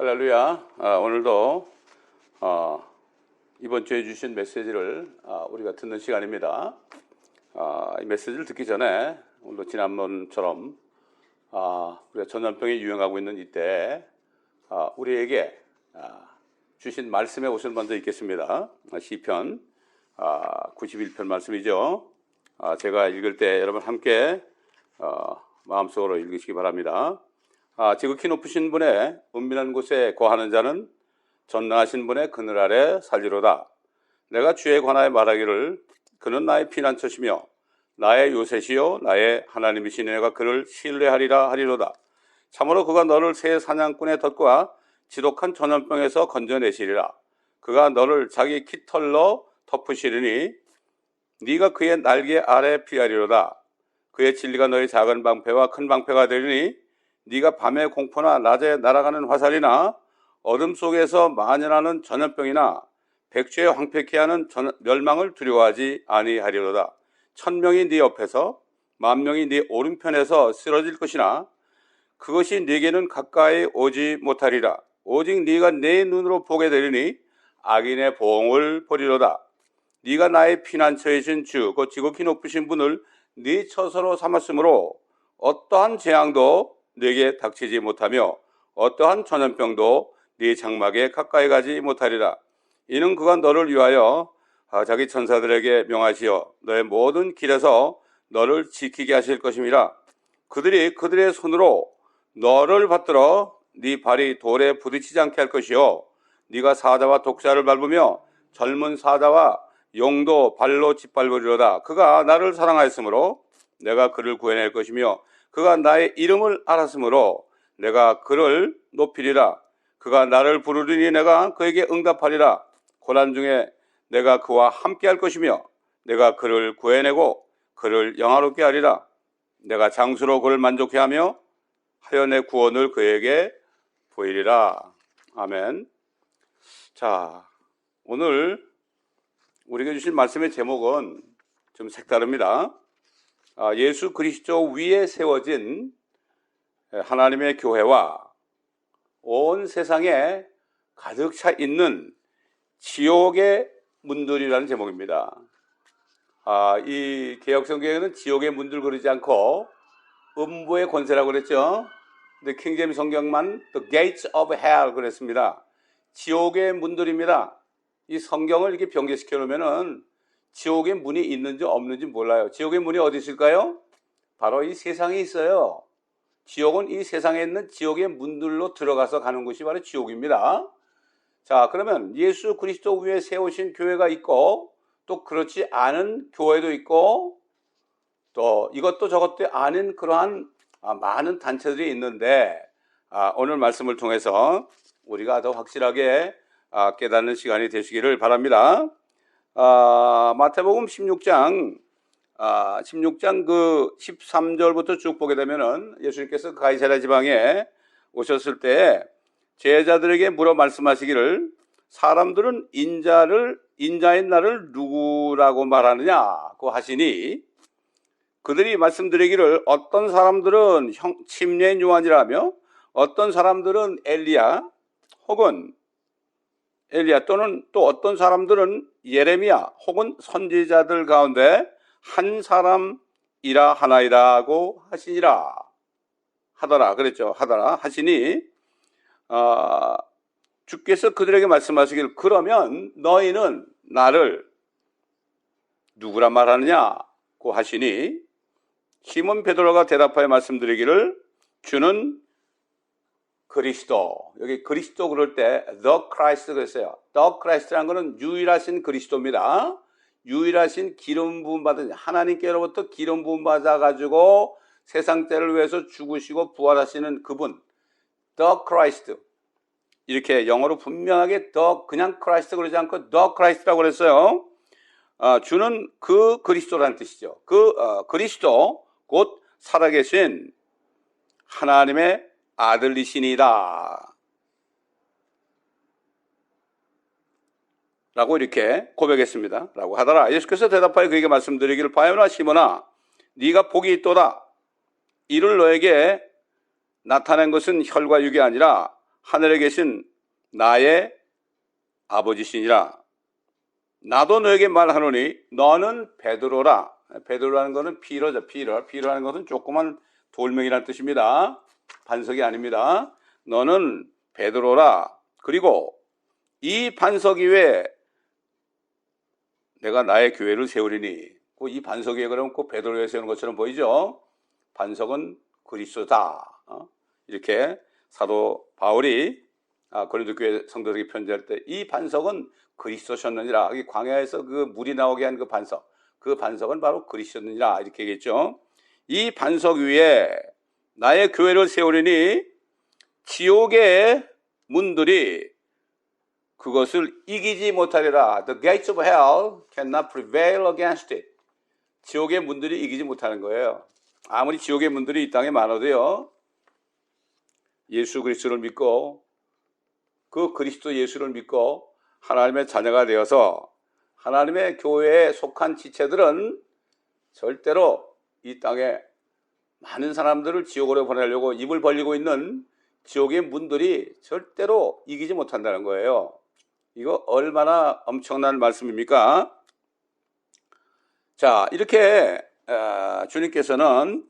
할렐루야. 오늘도 이번 주에 주신 메시지를 우리가 듣는 시간입니다. 이 메시지를 듣기 전에 오늘도 지난번처럼 우리가 전염병이 유행하고 있는 이때 우리에게 주신 말씀의 옷을 먼저 읽겠습니다. 시편 91편 말씀이죠. 제가 읽을 때 여러분 함께 마음속으로 읽으시기 바랍니다. 지극히 높으신 분의 은밀한 곳에 거하는 자는 전능하신 분의 그늘 아래 살리로다. 내가 주에 관하여 말하기를 그는 나의 피난처시며 나의 요새시요 나의 하나님이시니 내가 그를 신뢰하리라 하리로다. 참으로 그가 너를 새 사냥꾼의 덫과 지독한 전염병에서 건져내시리라. 그가 너를 자기 깃털로 덮으시리니 네가 그의 날개 아래 피하리로다. 그의 진리가 너의 작은 방패와 큰 방패가 되리니 네가 밤의 공포나 낮에 날아가는 화살이나 어둠 속에서 만연하는 전염병이나 백주에 황폐케 하는 멸망을 두려워하지 아니하리로다. 1000명이 네 옆에서 10,000명이 네 오른편에서 쓰러질 것이나 그것이 네게는 가까이 오지 못하리라. 오직 네가 내 눈으로 보게 되리니 악인의 보응을 보리로다. 네가 나의 피난처이신 주 곧 지극히 높으신 분을 네 처소로 삼았으므로 어떠한 재앙도 네게 닥치지 못하며 어떠한 전염병도 네 장막에 가까이 가지 못하리라. 이는 그가 너를 위하여 자기 천사들에게 명하시어 너의 모든 길에서 너를 지키게 하실 것임이라. 그들이 그들의 손으로 너를 받들어 네 발이 돌에 부딪히지 않게 할 것이요 네가 사자와 독사를 밟으며 젊은 사자와 용도 발로 짓밟으리로다. 그가 나를 사랑하였으므로 내가 그를 구해낼 것이며 그가 나의 이름을 알았으므로 내가 그를 높이리라. 그가 나를 부르리니 내가 그에게 응답하리라. 고난 중에 내가 그와 함께 할 것이며 내가 그를 구해내고 그를 영화롭게 하리라. 내가 장수로 그를 만족해 하며 하여 내 구원을 그에게 보이리라. 아멘. 자, 오늘 우리에게 주신 말씀의 제목은 좀 색다릅니다. 예수 그리스도 위에 세워진 하나님의 교회와 온 세상에 가득 차 있는 지옥의 문들이라는 제목입니다. 이 개역성경에는 지옥의 문들 그러지 않고 음부의 권세라고 그랬죠. 근데 킹제임스 성경만 The Gates of Hell 그랬습니다. 지옥의 문들입니다. 이 성경을 이렇게 병제시켜 놓으면은 지옥의 문이 있는지 없는지 몰라요. 지옥의 문이 어디 있을까요? 바로 이 세상에 있어요. 지옥은 이 세상에 있는 지옥의 문들로 들어가서 가는 곳이 바로 지옥입니다. 자, 그러면 예수 그리스도 위에 세우신 교회가 있고 또 그렇지 않은 교회도 있고 또 이것도 저것도 아닌 그러한 많은 단체들이 있는데 오늘 말씀을 통해서 우리가 더 확실하게 깨닫는 시간이 되시기를 바랍니다. 마태복음 16장 그 13절부터 쭉 보게 되면은 예수님께서 가이사랴 지방에 오셨을 때 제자들에게 물어 말씀하시기를 사람들은 인자인 나를 누구라고 말하느냐고 하시니 그들이 말씀드리기를 어떤 사람들은 침례인 요한이라며 어떤 사람들은 엘리야 또는 또 어떤 사람들은 예레미야 혹은 선지자들 가운데 한 사람이라 하나이라고 하더라 그랬죠. 하시니 주께서 그들에게 말씀하시길 그러면 너희는 나를 누구라 말하느냐고 하시니 시몬 베드로가 대답하여 말씀드리기를 주는 그리스도. 여기 그리스도 그럴 때 The Christ 그랬어요. The Christ라는 것은 유일하신 그리스도입니다. 유일하신 기름 부음 받은 하나님께로부터 기름 부음 받아 가지고 세상 때를 위해서 죽으시고 부활하시는 그분 The Christ. 이렇게 영어로 분명하게 그냥 Christ 그러지 않고 The Christ라고 그랬어요. 주는 그 그리스도라는 뜻이죠. 그리스도 곧 살아계신 하나님의 아들이시니라 라고 이렇게 고백했습니다. 라고 하더라. 예수께서 대답하여 그에게 말씀드리기를 바요나 시몬아 네가 복이 있도다. 이를 너에게 나타낸 것은 혈과 육이 아니라 하늘에 계신 나의 아버지시니라. 나도 너에게 말하노니 너는 베드로라. 베드로라는 것은 피러죠. 피러라는 것은 조그만 돌멩이라는 뜻입니다. 반석이 아닙니다. 너는 베드로라. 그리고 이 반석 위에 내가 나의 교회를 세우리니. 이 반석 위에 그러면 꼭 베드로에 세우는 것처럼 보이죠. 반석은 그리스도다. 이렇게 사도 바울이 고린도 교회 성도들에게 편지할 때 이 반석은 그리스도셨느니라. 광야에서 그 물이 나오게 한 그 반석, 그 반석은 바로 그리스도였느니라. 이렇게 얘기했죠. 이 반석 위에 나의 교회를 세우리니 지옥의 문들이 그것을 이기지 못하리라. The gates of hell cannot prevail against it. 지옥의 문들이 이기지 못하는 거예요. 아무리 지옥의 문들이 이 땅에 많아도요, 예수 그리스도를 믿고 그 그리스도 예수를 믿고 하나님의 자녀가 되어서 하나님의 교회에 속한 지체들은 절대로 이 땅에 많은 사람들을 지옥으로 보내려고 입을 벌리고 있는 지옥의 문들이 절대로 이기지 못한다는 거예요. 이거 얼마나 엄청난 말씀입니까? 자, 이렇게 주님께서는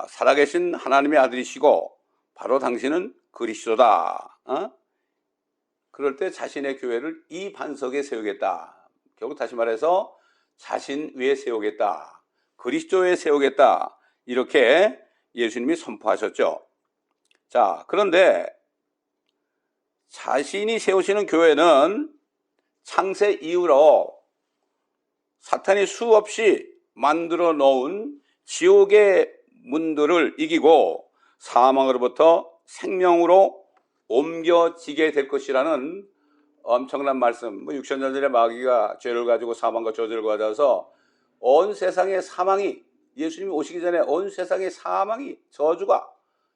살아계신 하나님의 아들이시고 바로 당신은 그리스도다. 그럴 때 자신의 교회를 이 반석에 세우겠다. 결국 다시 말해서 자신 위에 세우겠다. 그리스도에 세우겠다. 이렇게 예수님이 선포하셨죠. 자, 그런데 자신이 세우시는 교회는 창세 이후로 사탄이 수없이 만들어 놓은 지옥의 문들을 이기고 사망으로부터 생명으로 옮겨지게 될 것이라는 엄청난 말씀. 6,000년 전에 마귀가 죄를 가지고 사망과 저주를 가져서 온 세상의 사망이, 예수님이 오시기 전에 온 세상의 사망이, 저주가,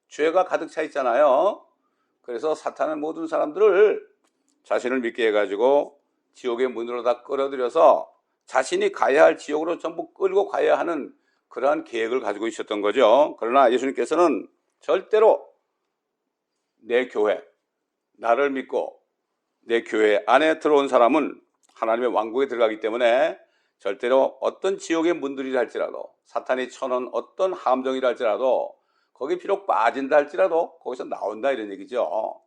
죄가 가득 차 있잖아요. 그래서 사탄은 모든 사람들을 자신을 믿게 해가지고 지옥의 문으로 다 끌어들여서 자신이 가야 할 지옥으로 전부 끌고 가야 하는 그러한 계획을 가지고 있었던 거죠. 그러나 예수님께서는 절대로 내 교회, 나를 믿고 내 교회 안에 들어온 사람은 하나님의 왕국에 들어가기 때문에 절대로 어떤 지옥의 문들이라 할지라도, 사탄이 쳐놓은 어떤 함정이라 할지라도, 거기 비록 빠진다 할지라도 거기서 나온다, 이런 얘기죠.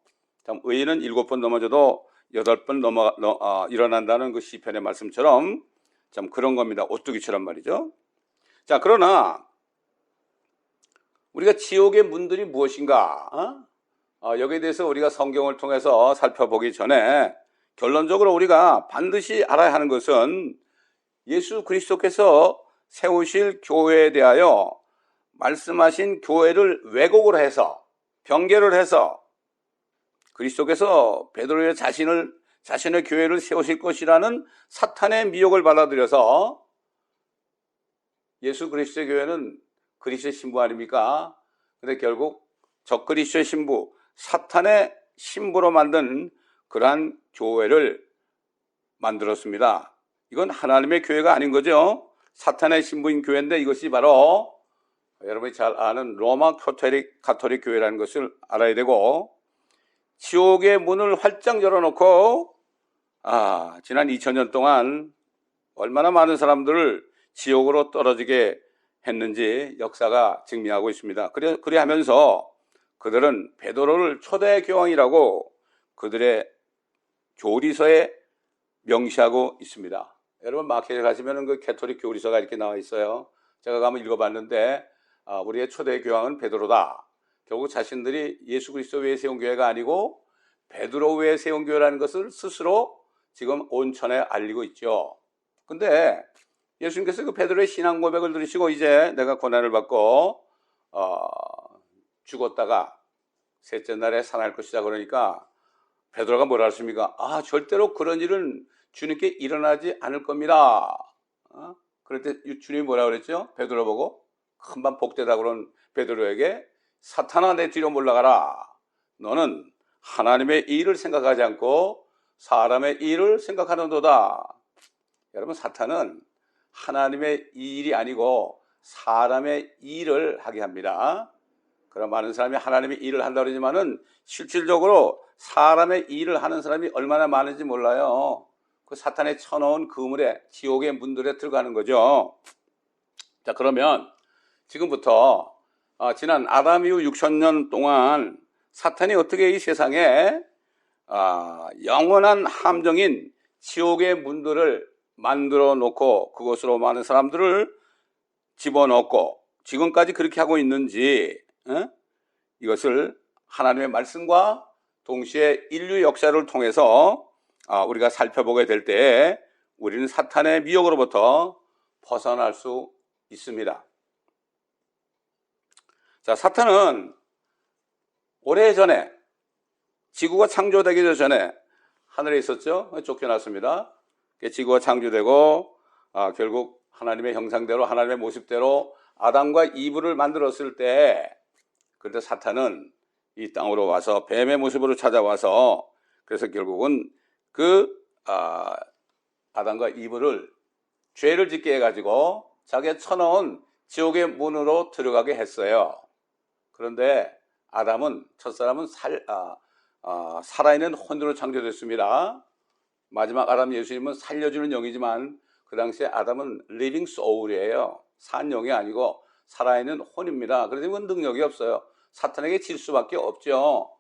참, 의인은 7번 넘어져도 8번 일어난다는 그 시편의 말씀처럼 참 그런 겁니다. 오뚜기처럼 말이죠. 자, 그러나 우리가 지옥의 문들이 무엇인가? 여기에 대해서 우리가 성경을 통해서 살펴보기 전에 결론적으로 우리가 반드시 알아야 하는 것은 예수 그리스도께서 세우실 교회에 대하여 말씀하신 교회를 왜곡을 해서, 변개를 해서 그리스도께서 베드로의 자신의 교회를 세우실 것이라는 사탄의 미혹을 받아들여서 예수 그리스도의 교회는 그리스도의 신부 아닙니까? 근데 결국 적그리스도의 신부, 사탄의 신부로 만든 그러한 교회를 만들었습니다. 이건 하나님의 교회가 아닌 거죠. 사탄의 신부인 교회인데 이것이 바로 여러분이 잘 아는 로마 가톨릭 교회라는 것을 알아야 되고, 지옥의 문을 활짝 열어놓고 지난 2000년 동안 얼마나 많은 사람들을 지옥으로 떨어지게 했는지 역사가 증명하고 있습니다. 그래 하면서 그들은 베드로를 초대 교황이라고 그들의 교리서에 명시하고 있습니다. 여러분 마켓에 가시면 그 가톨릭 교리서가 이렇게 나와 있어요. 제가 가면 읽어봤는데 우리의 초대 교황은 베드로다. 결국 자신들이 예수 그리스도 외에 세운 교회가 아니고 베드로 외에 세운 교회라는 것을 스스로 지금 온천에 알리고 있죠. 근데 예수님께서 그 베드로의 신앙 고백을 들으시고 이제 내가 고난을 받고 죽었다가 셋째 날에 살아날 것이다 그러니까 베드로가 뭐라 했습니까? 절대로 그런 일은 주님께 일어나지 않을 겁니다. 그럴 때 주님이 뭐라 그랬죠? 베드로 보고 큰밤 복되다 그런 베드로에게 사탄아 내 뒤로 물러가라. 너는 하나님의 일을 생각하지 않고 사람의 일을 생각하는도다. 여러분, 사탄은 하나님의 일이 아니고 사람의 일을 하게 합니다. 그런 많은 사람이 하나님의 일을 한다고 그러지만은 실질적으로 사람의 일을 하는 사람이 얼마나 많은지 몰라요. 그 사탄의 쳐놓은 그물에, 지옥의 문들에 들어가는 거죠. 자, 그러면 지금부터 지난 아담 이후 6천년 동안 사탄이 어떻게 이 세상에 영원한 함정인 지옥의 문들을 만들어 놓고 그것으로 많은 사람들을 집어넣고 지금까지 그렇게 하고 있는지, 이것을 하나님의 말씀과 동시에 인류 역사를 통해서 우리가 살펴보게 될 때 우리는 사탄의 미혹으로부터 벗어날 수 있습니다. 자, 사탄은 오래전에 지구가 창조되기 전에 하늘에 있었죠. 쫓겨났습니다. 지구가 창조되고 결국 하나님의 형상대로, 하나님의 모습대로 아담과 이브를 만들었을 때, 그때 사탄은 이 땅으로 와서 뱀의 모습으로 찾아와서, 그래서 결국은 아담과 이브를 죄를 짓게 해가지고 자기가 쳐놓은 지옥의 문으로 들어가게 했어요. 그런데 아담은, 첫사람은 살아있는 혼으로 창조됐습니다. 마지막 아담 예수님은 살려주는 영이지만 그 당시에 아담은 living soul이에요. 산 영이 아니고 살아있는 혼입니다. 그래서 이건 능력이 없어요. 사탄에게 질 수밖에 없죠.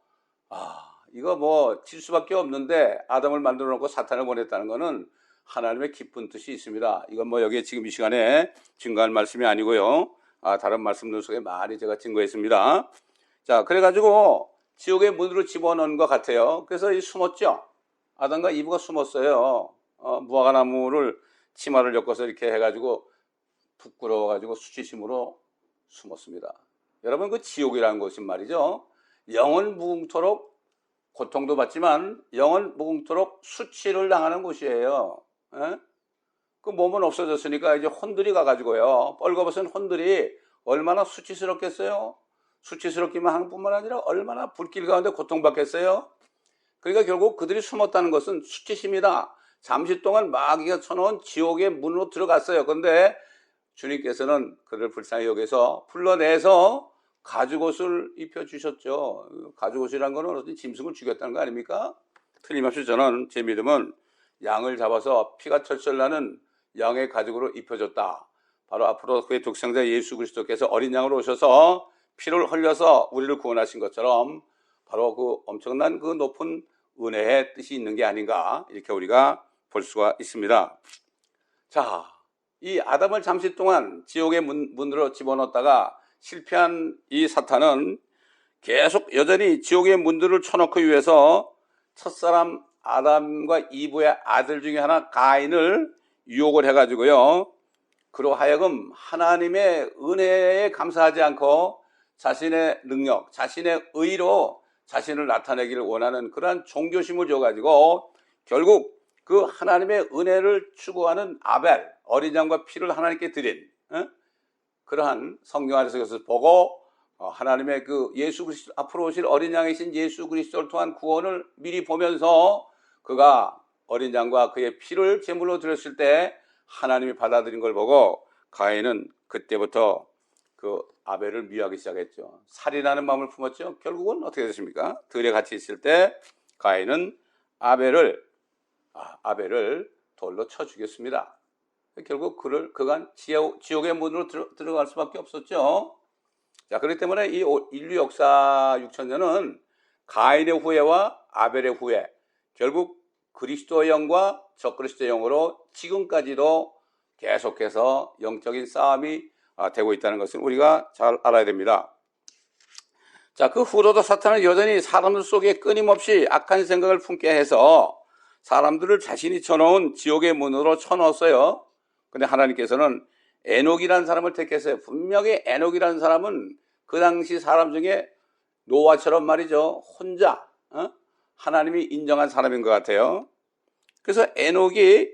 이거 뭐 질 수밖에 없는데 아담을 만들어 놓고 사탄을 보냈다는 것은 하나님의 깊은 뜻이 있습니다. 이건 뭐 여기에 지금 이 시간에 증거할 말씀이 아니고요. 다른 말씀들 속에 많이 제가 증거했습니다. 자, 그래가지고 지옥의 문으로 집어넣은 것 같아요. 그래서 숨었죠. 아담과 이브가 숨었어요. 무화과나무를 치마를 엮어서 이렇게 해가지고 부끄러워가지고 수치심으로 숨었습니다. 여러분, 그 지옥이라는 것은 말이죠, 영원 무궁토록 고통도 받지만 영원 무궁토록 수치를 당하는 곳이에요. 그 몸은 없어졌으니까 이제 혼들이 가가지고요, 뻘거벗은 혼들이 얼마나 수치스럽겠어요. 수치스럽기만 하는 뿐만 아니라 얼마나 불길 가운데 고통받겠어요. 그러니까 결국 그들이 숨었다는 것은 수치심이다. 잠시 동안 마귀가 쳐놓은 지옥의 문으로 들어갔어요. 그런데 주님께서는 그를 불쌍히 여겨서 불러내서 가죽옷을 입혀주셨죠. 가죽옷이라는 것은 어떤 짐승을 죽였다는 거 아닙니까? 틀림없이 저는, 제 믿음은 양을 잡아서 피가 철철 나는 양의 가죽으로 입혀줬다. 바로 앞으로 그의 독생자 예수 그리스도께서 어린 양으로 오셔서 피를 흘려서 우리를 구원하신 것처럼 바로 그 엄청난 그 높은 은혜의 뜻이 있는 게 아닌가, 이렇게 우리가 볼 수가 있습니다. 자, 이 아담을 잠시 동안 지옥의 문으로 집어넣었다가 실패한 이 사탄은 계속 여전히 지옥의 문들을 쳐놓기 위해서 첫사람 아담과 이브의 아들 중에 하나 가인을 유혹을 해가지고요, 그로 하여금 하나님의 은혜에 감사하지 않고 자신의 능력, 자신의 의로 자신을 나타내기를 원하는 그러한 종교심을 줘가지고 결국 그 하나님의 은혜를 추구하는 아벨, 어린 양과 피를 하나님께 드린, 그러한 성경 안에서 그것을 보고 하나님의 그 예수 그리스도, 앞으로 오실 어린 양이신 예수 그리스도를 통한 구원을 미리 보면서 그가 어린 양과 그의 피를 제물로 드렸을 때 하나님이 받아들인 걸 보고 가인은 그때부터 그 아벨을 미워하기 시작했죠. 살인하는 마음을 품었죠. 결국은 어떻게 됐습니까? 들에 같이 있을 때 가인은 아벨을 돌로 쳐 죽였습니다. 결국 그간 지옥의 문으로 들어갈 수밖에 없었죠. 자, 그렇기 때문에 이 인류 역사 6천년은 가인의 후예와 아벨의 후예, 결국 그리스도의 영과 적그리스도의 영으로 지금까지도 계속해서 영적인 싸움이 되고 있다는 것을 우리가 잘 알아야 됩니다. 자, 그 후로도 사탄은 여전히 사람들 속에 끊임없이 악한 생각을 품게 해서 사람들을 자신이 쳐놓은 지옥의 문으로 쳐넣었어요. 근데 하나님께서는 에녹이라는 사람을 택했어요. 분명히 에녹이라는 사람은 그 당시 사람 중에 노아처럼 말이죠, 혼자 하나님이 인정한 사람인 것 같아요. 그래서 에녹이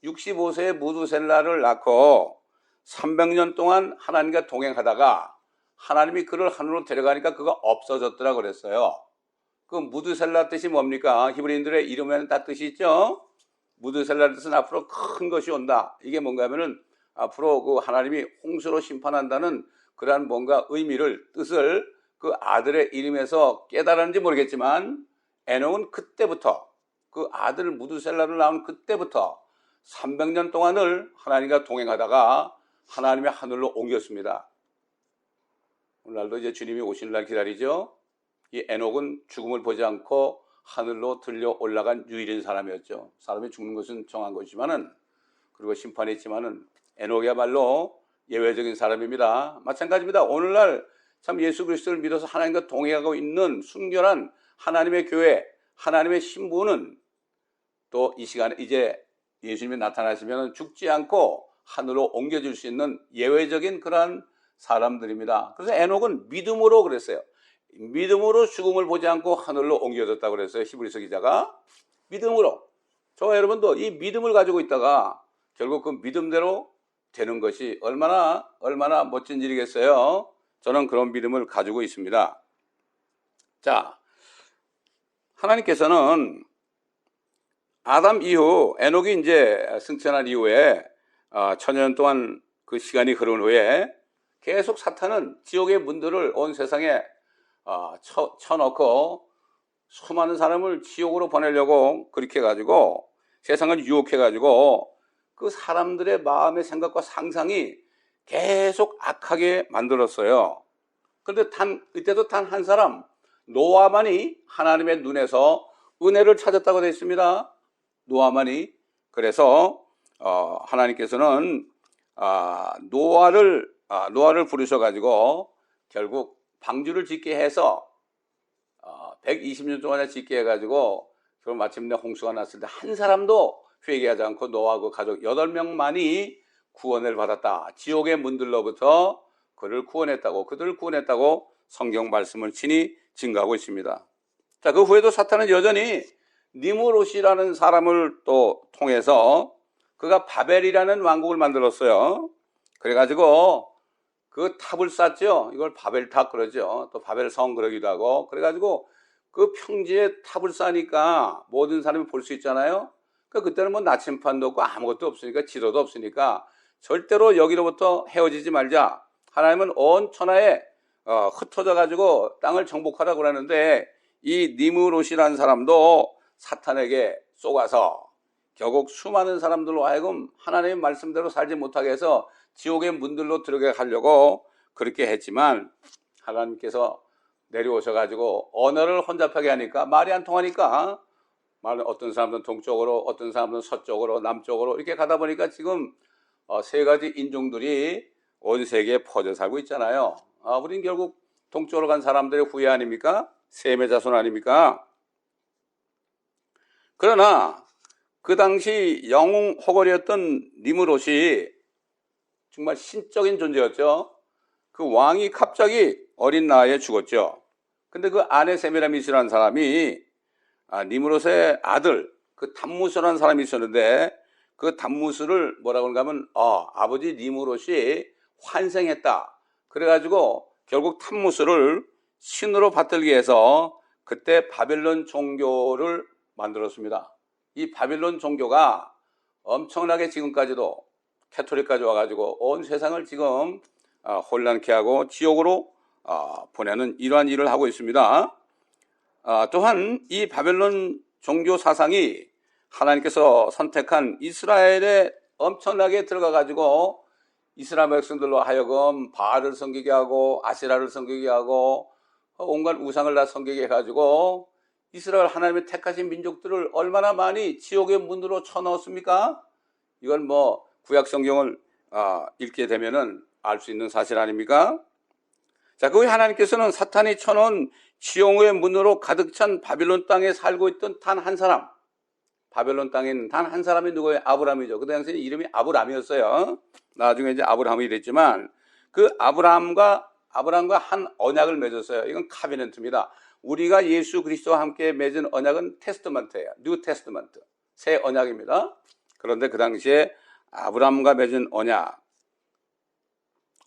65세에 무두셀라를 낳고 300년 동안 하나님과 동행하다가 하나님이 그를 하늘로 데려가니까 그가 없어졌더라 그랬어요. 그 무두셀라 뜻이 뭡니까? 히브리인들의 이름에는 다 뜻이 있죠. 무두셀라 뜻은 앞으로 큰 것이 온다. 이게 뭔가 하면은 앞으로 그 하나님이 홍수로 심판한다는 그러한 뭔가 의미를, 뜻을 그 아들의 이름에서 깨달았는지 모르겠지만 에녹은 그때부터 그 아들 무두셀라를 낳은 그때부터 300년 동안을 하나님과 동행하다가 하나님의 하늘로 옮겼습니다. 오늘날도 이제 주님이 오시는 날 기다리죠. 이 에녹은 죽음을 보지 않고 하늘로 들려 올라간 유일인 사람이었죠. 사람이 죽는 것은 정한 것이지만은, 그리고 심판이 있지만은 에녹이야말로 예외적인 사람입니다. 마찬가지입니다. 오늘날 참 예수 그리스도를 믿어서 하나님과 동행하고 있는 순결한 하나님의 교회, 하나님의 신부는 또 이 시간에 이제 예수님이 나타나시면 죽지 않고 하늘로 옮겨질 수 있는 예외적인 그러한 사람들입니다. 그래서 에녹은 믿음으로 그랬어요. 믿음으로 죽음을 보지 않고 하늘로 옮겨졌다고 그랬어요. 히브리서 기자가. 믿음으로. 저와 여러분도 이 믿음을 가지고 있다가 결국 그 믿음대로 되는 것이 얼마나 멋진 일이겠어요. 저는 그런 믿음을 가지고 있습니다. 자, 하나님께서는 아담 이후 에녹이 이제 승천한 이후에 1000년 동안 그 시간이 흐른 후에 계속 사탄은 지옥의 문들을 온 세상에 쳐놓고 수많은 사람을 지옥으로 보내려고 그렇게 해가지고 세상을 유혹해가지고 그 사람들의 마음의 생각과 상상이 계속 악하게 만들었어요. 그런데 이때도 단 한 사람 노아만이 하나님의 눈에서 은혜를 찾았다고 되어 있습니다. 노아만이. 그래서 하나님께서는 노아를 부르셔가지고 결국 방주를 짓게 해서 120년 동안에 짓게 해가지고 그럼 마침내 홍수가 났을 때 한 사람도 회개하지 않고 노아와 그 가족 8명만이 구원을 받았다. 지옥의 문들로부터 그들을 구원했다고 성경 말씀을 친히 증거하고 있습니다. 자, 그 후에도 사탄은 여전히 니무롯이라는 사람을 또 통해서 그가 바벨이라는 왕국을 만들었어요. 그래가지고 그 탑을 쌓죠. 이걸 바벨탑 그러죠. 또 바벨성 그러기도 하고. 그래가지고 그 평지에 탑을 쌓으니까 모든 사람이 볼 수 있잖아요. 그때는 뭐 나침판도 없고 아무것도 없으니까 지도도 없으니까 절대로 여기로부터 헤어지지 말자. 하나님은 온 천하에 흩어져 가지고 땅을 정복하라고 그러는데 이 니무롯이라는 사람도 사탄에게 속아서 결국 수많은 언어들로 하여금 하나님의 말씀대로 살지 못하게 해서 지옥의 문들로 들어가려고 그렇게 했지만 하나님께서 내려오셔가지고 언어를 혼잡하게 하니까 말이 안 통하니까 어떤 사람들은 동쪽으로, 어떤 사람들은 서쪽으로, 남쪽으로 이렇게 가다 보니까 지금 세 가지 인종들이 온 세계에 퍼져 살고 있잖아요. 우린 결국 동쪽으로 간 사람들의 후예 아닙니까? 셈의 자손 아닙니까? 그러나 그 당시 영웅 호걸이었던 니므롯이 정말 신적인 존재였죠. 그 왕이 갑자기 어린 나이에 죽었죠. 근데 그 아내 세미라미스라는 사람이 니므롯의 아들 그 담무스라는 사람이 있었는데 그 담무스를 뭐라고 하는가 하면 아버지 니므롯이 환생했다. 그래가지고 결국 담무스를 신으로 받들기 위해서 그때 바벨론 종교를 만들었습니다. 이 바벨론 종교가 엄청나게 지금까지도 캐톨릭까지 와가지고 온 세상을 지금 혼란케 하고 지옥으로 보내는 이러한 일을 하고 있습니다. 또한 이 바벨론 종교 사상이 하나님께서 선택한 이스라엘에 엄청나게 들어가가지고 이스라엘 백성들로 하여금 바알을 섬기게 하고 아세라를 섬기게 하고 온갖 우상을 다 섬기게 해가지고 이스라엘 하나님의 택하신 민족들을 얼마나 많이 지옥의 문으로 쳐넣었습니까? 이건 뭐 구약 성경을 읽게 되면은 알 수 있는 사실 아닙니까? 자, 그 하나님께서는 사탄이 쳐놓은 지옥의 문으로 가득 찬 바빌론 땅에 살고 있던 단 한 사람, 바벨론 땅에 있는 단 한 사람이 누구예요? 아브람이죠. 그 당시에 이름이 아브람이었어요. 나중에 이제 아브라함이 됐지만 그 아브라함과 한 언약을 맺었어요. 이건 카비넌트입니다. 우리가 예수 그리스도와 함께 맺은 언약은 테스트먼트예요. 뉴 테스트먼트. 새 언약입니다. 그런데 그 당시에 아브라함과 맺은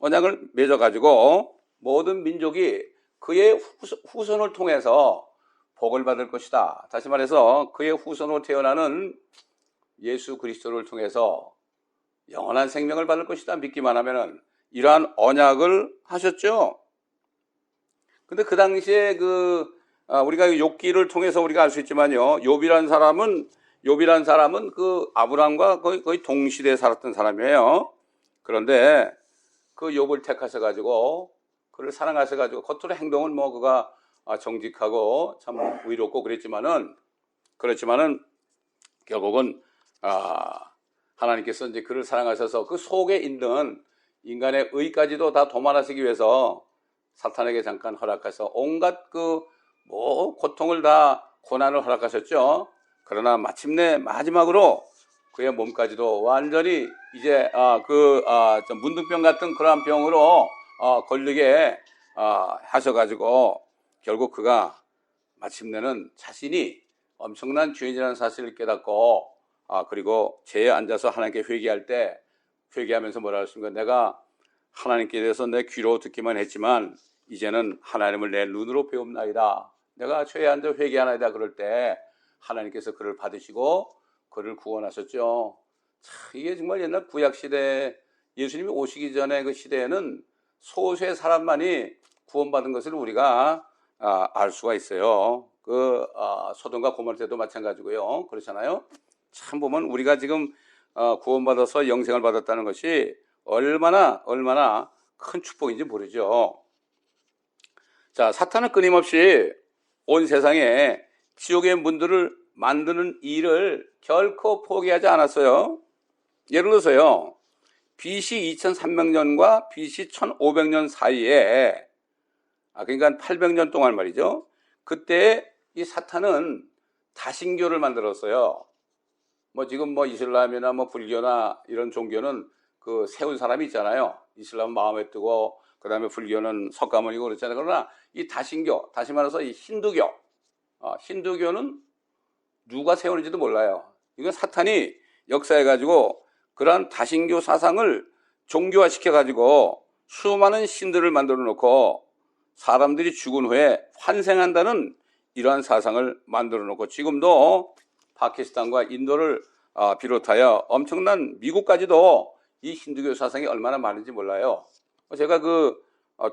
언약을 맺어가지고 모든 민족이 그의 후손을 통해서 복을 받을 것이다. 다시 말해서 그의 후손으로 태어나는 예수 그리스도를 통해서 영원한 생명을 받을 것이다. 믿기만 하면은 이러한 언약을 하셨죠. 근데 그 당시에 우리가 욥기를 통해서 우리가 알 수 있지만요. 욥이란 사람은 그 아브라함과 거의 동시대에 살았던 사람이에요. 그런데 그 욥을 택하셔가지고 그를 사랑하셔가지고 겉으로 행동은 뭐 그가 정직하고 참 의롭고 그렇지만은 결국은 하나님께서 이제 그를 사랑하셔서 그 속에 있는 인간의 의까지도 다 도말하시기 위해서 사탄에게 잠깐 허락해서 온갖 고통을 다 고난을 허락하셨죠. 그러나 마침내 마지막으로 그의 몸까지도 완전히 이제 문둥병 같은 그러한 병으로 걸리게 하셔가지고 결국 그가 마침내는 자신이 엄청난 죄인이라는 사실을 깨닫고 그리고 죄에 앉아서 하나님께 회개하면서 뭐라 했습니까? 내가 하나님께 대해서 내 귀로 듣기만 했지만 이제는 하나님을 내 눈으로 배움나이다. 내가 죄에 앉아 회개하나이다. 그럴 때 하나님께서 그를 받으시고 그를 구원하셨죠. 이게 정말 옛날 구약시대 예수님이 오시기 전에 그 시대에는 소수의 사람만이 구원받은 것을 우리가 알 수가 있어요. 소돔과 고모라 때도 마찬가지고요. 그렇잖아요. 참 보면 우리가 지금 구원받아서 영생을 받았다는 것이 얼마나 큰 축복인지 모르죠. 자, 사탄은 끊임없이 온 세상에 지옥의 문들을 만드는 일을 결코 포기하지 않았어요. 예를 들어서요, BC 2300년과 BC 1500년 사이에, 그러니까 800년 동안 말이죠. 그때 이 사탄은 다신교를 만들었어요. 지금 이슬람이나 불교나 이런 종교는 세운 사람이 있잖아요. 이슬람은 마호메트고, 그 다음에 불교는 석가모니고 그렇잖아요. 그러나 이 다신교, 다시 말해서 이 힌두교는 누가 세우는지도 몰라요. 이건 사탄이 역사해가지고 그러한 다신교 사상을 종교화시켜가지고 수많은 신들을 만들어 놓고 사람들이 죽은 후에 환생한다는 이러한 사상을 만들어 놓고 지금도 파키스탄과 인도를 비롯하여 엄청난 미국까지도 이 힌두교 사상이 얼마나 많은지 몰라요. 제가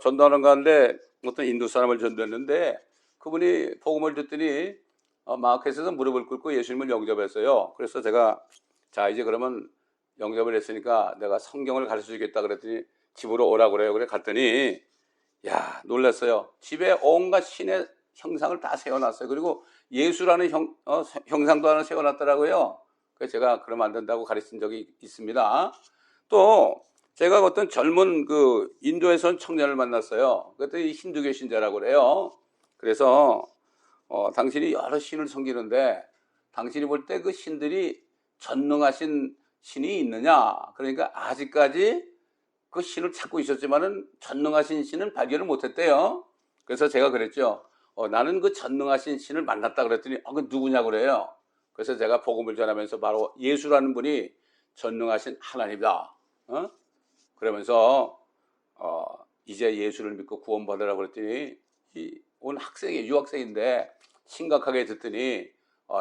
전도하는 가운데 어떤 인도 사람을 전도했는데 그분이 복음을 듣더니 마켓에서 무릎을 꿇고 예수님을 영접했어요. 그래서 제가 자 이제 그러면 영접을 했으니까 내가 성경을 가르쳐 주겠다 그랬더니 집으로 오라고 그래요. 그래 갔더니 야 놀랐어요. 집에 온갖 신의 형상을 다 세워놨어요. 그리고 예수라는 형상도 하나 세워놨더라고요. 그래서 제가 그러면 안 된다고 가르친 적이 있습니다. 또 제가 어떤 젊은 인도에서 온 청년을 만났어요. 그랬더니 힌두교 신자라고 그래요. 그래서 당신이 여러 신을 섬기는데 당신이 볼 때 그 신들이 전능하신 신이 있느냐? 그러니까 아직까지 그 신을 찾고 있었지만은 전능하신 신은 발견을 못했대요. 그래서 제가 그랬죠. 나는 그 전능하신 신을 만났다 그랬더니 그 누구냐고 그래요. 그래서 제가 복음을 전하면서 바로 예수라는 분이 전능하신 하나님이다. 그러면서 이제 예수를 믿고 구원받으라고 그랬더니 온 유학생인데 심각하게 듣더니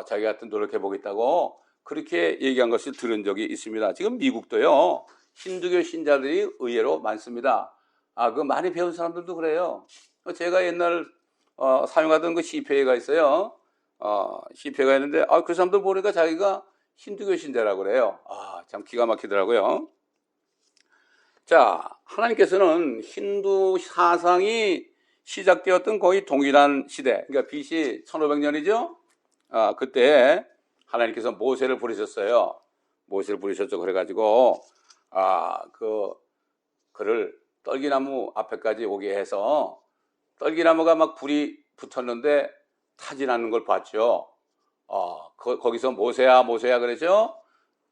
자기 같은 노력해 보겠다고 그렇게 얘기한 것을 들은 적이 있습니다. 지금 미국도요 힌두교 신자들이 의외로 많습니다. 많이 배운 사람들도 그래요. 제가 옛날 사용하던 그 CPA가 있어요. CPA가 있는데 그 사람들 보니까 자기가 힌두교 신자라고 그래요. 참 기가 막히더라고요. 자, 하나님께서는 힌두 사상이 시작되었던 거의 동일한 시대, 그러니까 BC 1500년이죠. 그때 하나님께서 모세를 부르셨어요. 모세를 부르셨죠. 그래가지고 그를 떨기나무 앞에까지 오게 해서 떨기나무가 막 불이 붙었는데 타지 않는 걸 봤죠. 거기서 모세야 그러죠.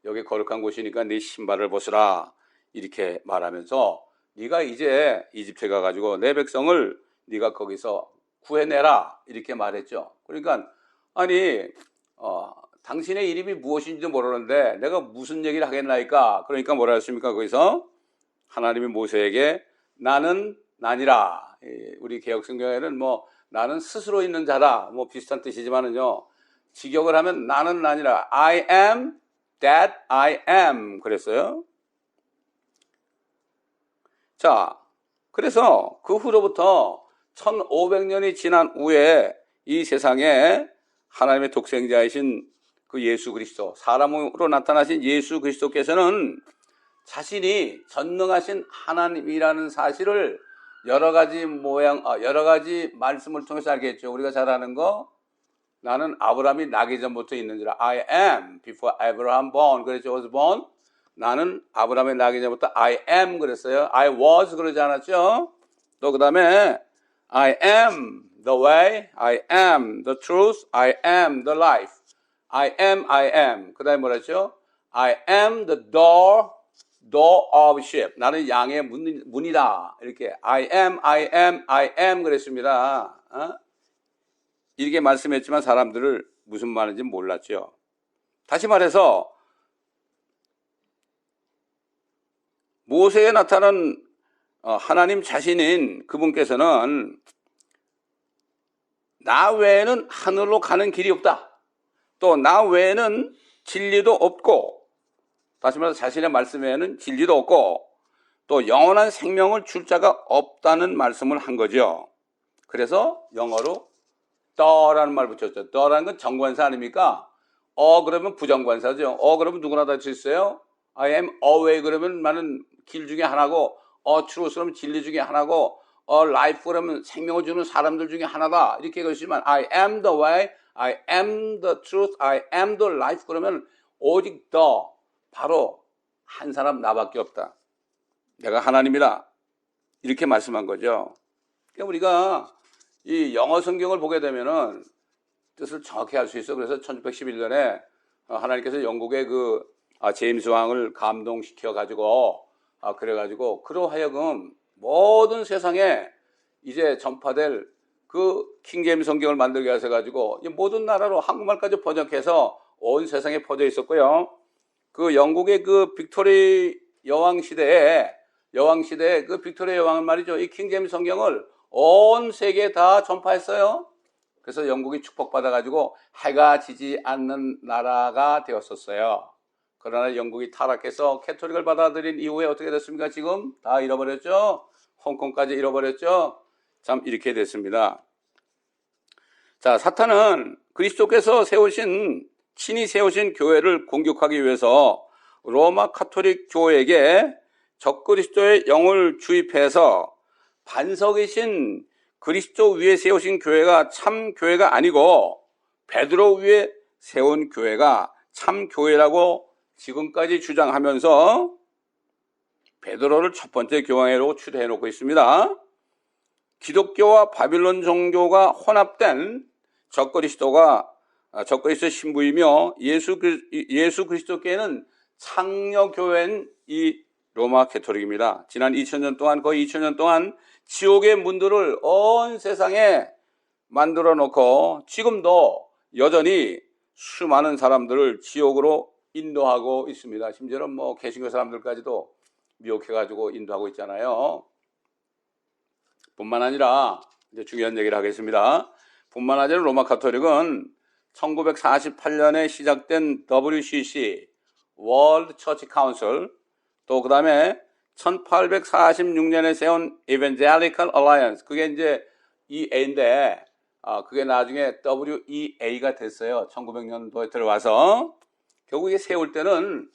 여기 거룩한 곳이니까 네 신발을 벗으라 이렇게 말하면서 네가 이제 이집트에 가가지고 내 백성을 네가 거기서 구해내라 이렇게 말했죠. 그러니까 당신의 이름이 무엇인지도 모르는데 내가 무슨 얘기를 하겠나이까. 그러니까 뭐라 했습니까? 거기서 하나님이 모세에게 나는 나니라. 우리 개혁성경에는 나는 스스로 있는 자다 비슷한 뜻이지만은요 직역을 하면 나는 나니라. I am that I am 그랬어요. 자, 그래서 그 후로부터 1500년이 지난 후에 이 세상에 하나님의 독생자이신 그 예수 그리스도, 사람으로 나타나신 예수 그리스도께서는 자신이 전능하신 하나님이라는 사실을 여러 가지 말씀을 통해서 알겠죠. 우리가 잘 아는 거, 나는 아브라함이 나기 전부터 있는지라. I am before Abraham born. 그랬죠. was born. 나는 아브라함이 나기 전부터 I am 그랬어요. I was 그러지 않았죠. 또 그 다음에 I am the way, I am the truth, I am the life. I am. 그 다음에 뭐랬죠? I am the door of sheep. 나는 양의 문이다. 이렇게 I am 그랬습니다. 이렇게 말씀했지만 사람들을 무슨 말인지 몰랐죠. 다시 말해서 모세에 나타난 하나님 자신인 그분께서는 나 외에는 하늘로 가는 길이 없다. 또 나 외에는 진리도 없고, 다시 말해서 자신의 말씀 외에는 진리도 없고, 또 영원한 생명을 줄 자가 없다는 말씀을 한 거죠. 그래서 영어로 더라는 말 붙였죠. 더라는 건 정관사 아닙니까? 그러면 부정관사죠. 그러면 누구나 다 할 수 있어요. I am away 그러면 나는 길 중에 하나고, truth 그러면 진리 중에 하나고, life 그러면 생명을 주는 사람들 중에 하나다. 이렇게 얘기하시지만 I am the way, I am the truth, I am the life 그러면 오직 바로 한 사람 나밖에 없다. 내가 하나님이다. 이렇게 말씀한 거죠. 그러니까 우리가 이 영어 성경을 보게 되면은 뜻을 정확히 알 수 있어. 그래서 1611년에 하나님께서 영국의 제임스 왕을 감동시켜 가지고 그래가지고 그로 하여금 모든 세상에 이제 전파될 그 킹제임스 성경을 만들게 하셔가지고 모든 나라로 한국말까지 번역해서 온 세상에 퍼져 있었고요. 그 영국의 그 빅토리 여왕 시대에 그 빅토리아 여왕은 말이죠. 이 킹제임스 성경을 온 세계에 다 전파했어요. 그래서 영국이 축복받아가지고 해가 지지 않는 나라가 되었었어요. 그러나 영국이 타락해서 캐톨릭을 받아들인 이후에 어떻게 됐습니까? 지금 다 잃어버렸죠? 홍콩까지 잃어버렸죠? 참 이렇게 됐습니다. 자, 사탄은 그리스도께서 친히 세우신 교회를 공격하기 위해서 로마 카톨릭 교회에게 적그리스도의 영을 주입해서 반석이신 그리스도 위에 세우신 교회가 참 교회가 아니고 베드로 위에 세운 교회가 참 교회라고 지금까지 주장하면서 베드로를 첫 번째 교황으로 추대해 놓고 있습니다. 기독교와 바빌론 종교가 혼합된 적그리스도 신부이며 예수 그리스도께는 창녀교회인 이 로마 가톨릭입니다. 지난 2000년 동안, 거의 2000년 동안 지옥의 문들을 온 세상에 만들어 놓고 지금도 여전히 수많은 사람들을 지옥으로 인도하고 있습니다. 심지어는 개신교 사람들까지도 미혹해가지고 인도하고 있잖아요. 뿐만 아니라 이제 중요한 얘기를 하겠습니다. 뿐만 아니라 로마 가톨릭은 1948년에 시작된 WCC World Church Council, 또 그 다음에 1846년에 세운 Evangelical Alliance, 그게 이제 EA인데 그게 나중에 WEA가 됐어요. 1900년도에 들어와서. 결국 이게 세울 때는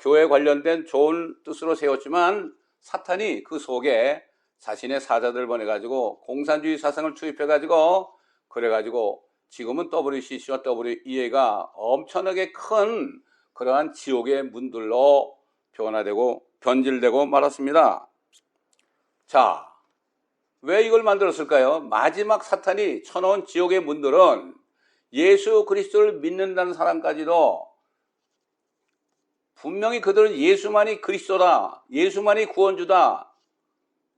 교회 관련된 좋은 뜻으로 세웠지만 사탄이 그 속에 자신의 사자들을 보내가지고 공산주의 사상을 투입해가지고 그래가지고 지금은 WCC와 WEA가 엄청나게 큰 그러한 지옥의 문들로 변화되고 변질되고 말았습니다. 자, 왜 이걸 만들었을까요? 마지막 사탄이 쳐놓은 지옥의 문들은 예수 그리스도를 믿는다는 사람까지도 분명히 그들은 예수만이 그리스도다, 예수만이 구원주다,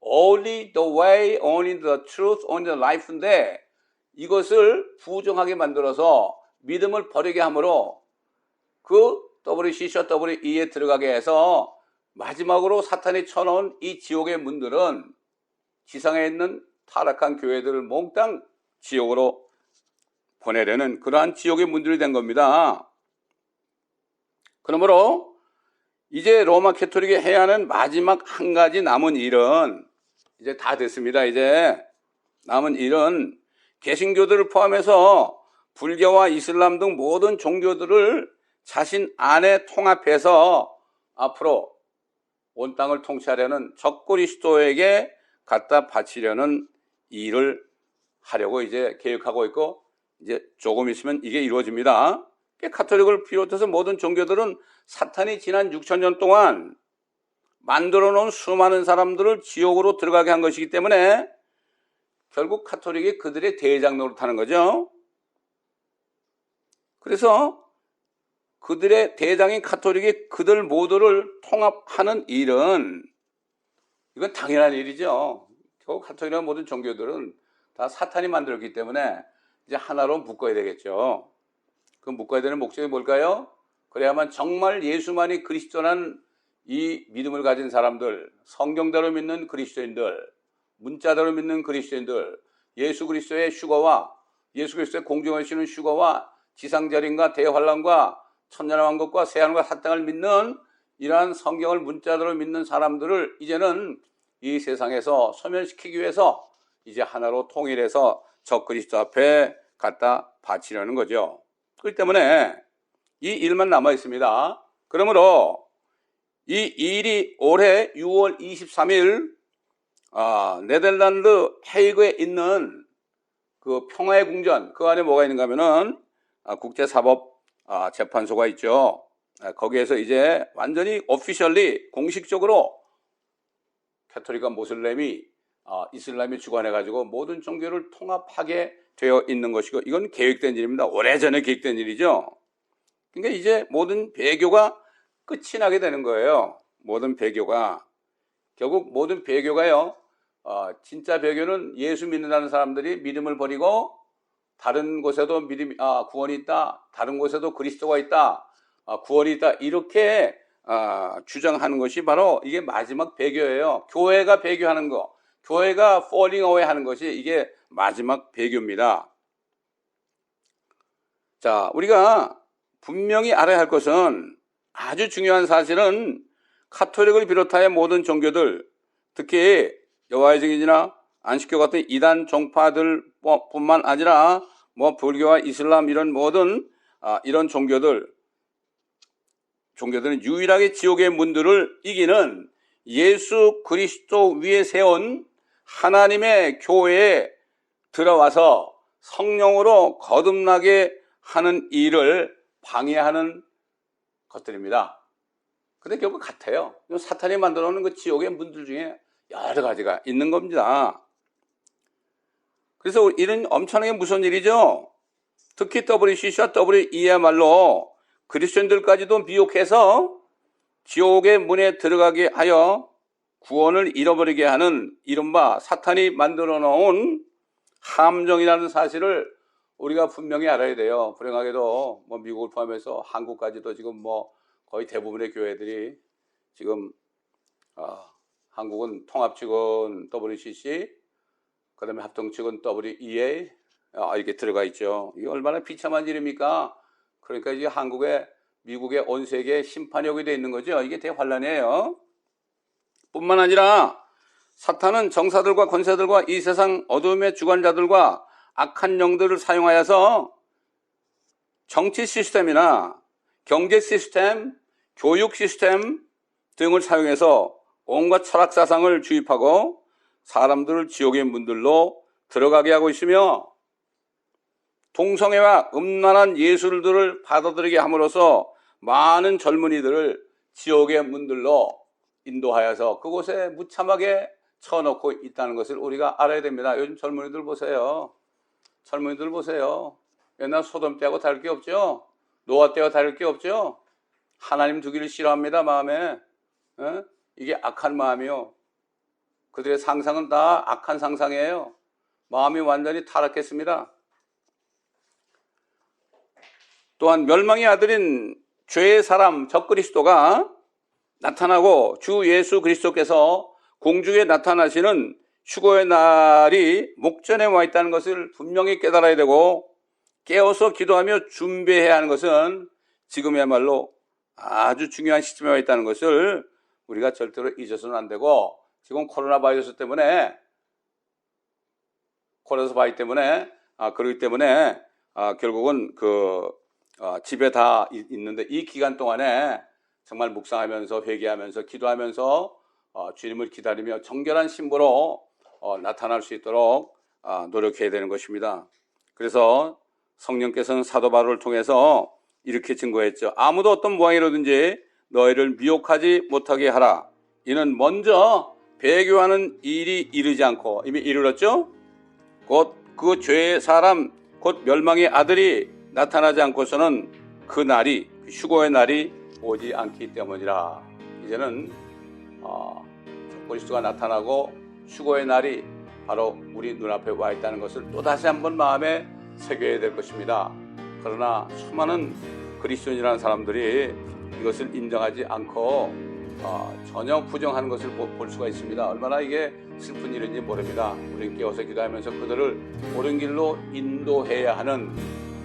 only the way, only the truth, only the life인데 이것을 부정하게 만들어서 믿음을 버리게 함으로 그 WCC와 WE에 들어가게 해서 마지막으로 사탄이 쳐놓은 이 지옥의 문들은 지상에 있는 타락한 교회들을 몽땅 지옥으로 보내려는 그러한 지옥의 문들이 된 겁니다. 그러므로 이제 로마 가톨릭이 해야 하는 마지막 한 가지 남은 일은 이제 다 됐습니다. 이제 남은 일은 개신교들을 포함해서 불교와 이슬람 등 모든 종교들을 자신 안에 통합해서 앞으로 온 땅을 통치하려는 적그리스도에게 갖다 바치려는 일을 하려고 이제 계획하고 있고, 이제 조금 있으면 이게 이루어집니다. 가톨릭을 비롯해서 모든 종교들은 사탄이 지난 6,000년 동안 만들어 놓은 수많은 사람들을 지옥으로 들어가게 한 것이기 때문에 결국 가톨릭이 그들의 대장 노릇하는 거죠. 그래서 그들의 대장인 가톨릭이 그들 모두를 통합하는 일은, 이건 당연한 일이죠. 결국 가톨릭이나 모든 종교들은 다 사탄이 만들었기 때문에 이제 하나로 묶어야 되겠죠. 그 묶어야 되는 목적이 뭘까요? 그래야만 정말 예수만이 그리스도라는 이 믿음을 가진 사람들, 성경대로 믿는 그리스도인들, 문자대로 믿는 그리스도인들, 예수 그리스도의 휴거와 예수 그리스도의 공중하시는 휴거와 지상절임과 대환란과 천년왕국과 새하늘과 새 땅을 믿는 이러한 성경을 문자대로 믿는 사람들을 이제는 이 세상에서 소멸시키기 위해서 이제 하나로 통일해서 적 그리스도 앞에 갖다 바치려는 거죠. 그렇기 때문에 이 일만 남아 있습니다. 그러므로 이 일이 올해 6월 23일 네덜란드 헤이그에 있는 그 평화의 궁전, 그 안에 뭐가 있는가 하면은 국제사법 재판소가 있죠. 거기에서 이제 완전히 오피셜리 공식적으로 가톨릭과 모슬렘이 이슬람이 주관해 가지고 모든 종교를 통합하게 되어 있는 것이고, 이건 계획된 일입니다. 오래전에 계획된 일이죠. 그러니까 이제 모든 배교가 끝이 나게 되는 거예요. 모든 배교가, 결국 모든 배교가요, 진짜 배교는 예수 믿는다는 사람들이 믿음을 버리고 다른 곳에도 구원이 있다, 다른 곳에도 그리스도가 있다, 구원이 있다, 이렇게 주장하는 것이 바로 이게 마지막 배교예요. 교회가 배교하는 거, 교회가 falling away 하는 것이 이게 마지막 배교입니다. 자, 우리가 분명히 알아야 할 것은, 아주 중요한 사실은 가톨릭을 비롯하여 모든 종교들, 특히 여호와의 증인이나 안식교 같은 이단 종파들 뿐만 아니라 불교와 이슬람 이런 모든 이런 종교들은 유일하게 지옥의 문들을 이기는 예수 그리스도 위에 세운 하나님의 교회에 들어와서 성령으로 거듭나게 하는 일을 방해하는 것들입니다. 근데 결국 같아요. 사탄이 만들어 놓은 그 지옥의 문들 중에 여러 가지가 있는 겁니다. 그래서 이런 엄청나게 무서운 일이죠. 특히 WCC와 WE야말로 그리스도인들까지도 미혹해서 지옥의 문에 들어가게 하여 구원을 잃어버리게 하는 이른바 사탄이 만들어 놓은 함정이라는 사실을 우리가 분명히 알아야 돼요. 불행하게도 미국을 포함해서 한국까지도 지금 거의 대부분의 교회들이 지금 한국은 통합 측은 WCC, 그 다음에 합동 측은 WEA 이렇게 들어가 있죠. 이게 얼마나 비참한 일입니까? 그러니까 이제 미국의 온 세계에 심판력이 되어 있는 거죠. 이게 대환란이에요. 뿐만 아니라 사탄은 정사들과 권세들과 이 세상 어둠의 주관자들과 악한 영들을 사용하여서 정치 시스템이나 경제 시스템, 교육 시스템 등을 사용해서 온갖 철학 사상을 주입하고 사람들을 지옥의 문들로 들어가게 하고 있으며, 동성애와 음란한 예술들을 받아들이게 함으로써 많은 젊은이들을 지옥의 문들로 인도하여서 그곳에 무참하게 쳐놓고 있다는 것을 우리가 알아야 됩니다. 요즘 젊은이들 보세요. 젊은이들 보세요. 옛날 소돔 때하고 다를 게 없죠. 노아 때와 다를 게 없죠. 하나님 두기를 싫어합니다, 마음에. 이게 악한 마음이요. 그들의 상상은 다 악한 상상이에요. 마음이 완전히 타락했습니다. 또한 멸망의 아들인 죄의 사람 적그리스도가 나타나고 주 예수 그리스도께서 공중에 나타나시는 휴거의 날이 목전에 와 있다는 것을 분명히 깨달아야 되고, 깨어서 기도하며 준비해야 하는 것은 지금이야말로 아주 중요한 시점에 와 있다는 것을 우리가 절대로 잊어서는 안 되고, 지금 코로나 바이러스 때문에 코로나 바이 때문에 그렇기 때문에 결국은 집에 다 있는데 이 기간 동안에 정말 묵상하면서 회개하면서 기도하면서 주님을 기다리며 정결한 신부로 나타날 수 있도록 노력해야 되는 것입니다. 그래서 성령께서는 사도 바울을 통해서 이렇게 증거했죠. 아무도 어떤 모양이라든지 너희를 미혹하지 못하게 하라. 이는 먼저 배교하는 일이 이르지 않고 이미 이르렀죠. 곧 그 죄의 사람 곧 멸망의 아들이 나타나지 않고서는 그 날이 휴거의 날이 오지 않기 때문이라. 이제는 그리스도가 나타나고 휴거의 날이 바로 우리 눈앞에 와 있다는 것을 또다시 한번 마음에 새겨야 될 것입니다. 그러나 수많은 그리스도인이라는 사람들이 이것을 인정하지 않고 전혀 부정하는 것을 볼 수가 있습니다. 얼마나 이게 슬픈 일인지 모릅니다. 우리는 깨어서 기도하면서 그들을 옳은 길로 인도해야 하는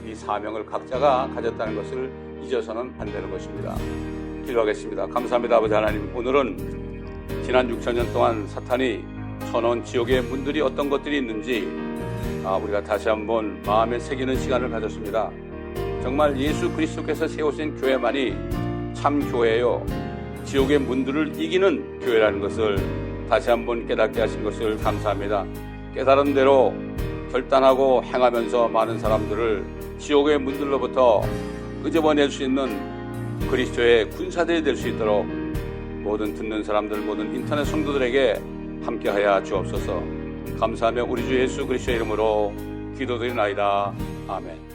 이 사명을 각자가 가졌다는 것을 잊어서는 안 되는 것입니다. 기도하겠습니다. 감사합니다. 아버지 하나님, 오늘은 지난 6,000년 동안 사탄이 쳐놓은 지옥의 문들이 어떤 것들이 있는지 우리가 다시 한번 마음에 새기는 시간을 가졌습니다. 정말 예수 그리스도께서 세우신 교회만이 참 교회요, 지옥의 문들을 이기는 교회라는 것을 다시 한번 깨닫게 하신 것을 감사합니다. 깨달은 대로 결단하고 행하면서 많은 사람들을 지옥의 문들로부터 끄집어낼 수 있는 그리스도의 군사들이 될 수 있도록 모든 듣는 사람들, 모든 인터넷 성도들에게 함께하여 주옵소서. 감사하며 우리 주 예수 그리스도의 이름으로 기도드리나이다. 아멘.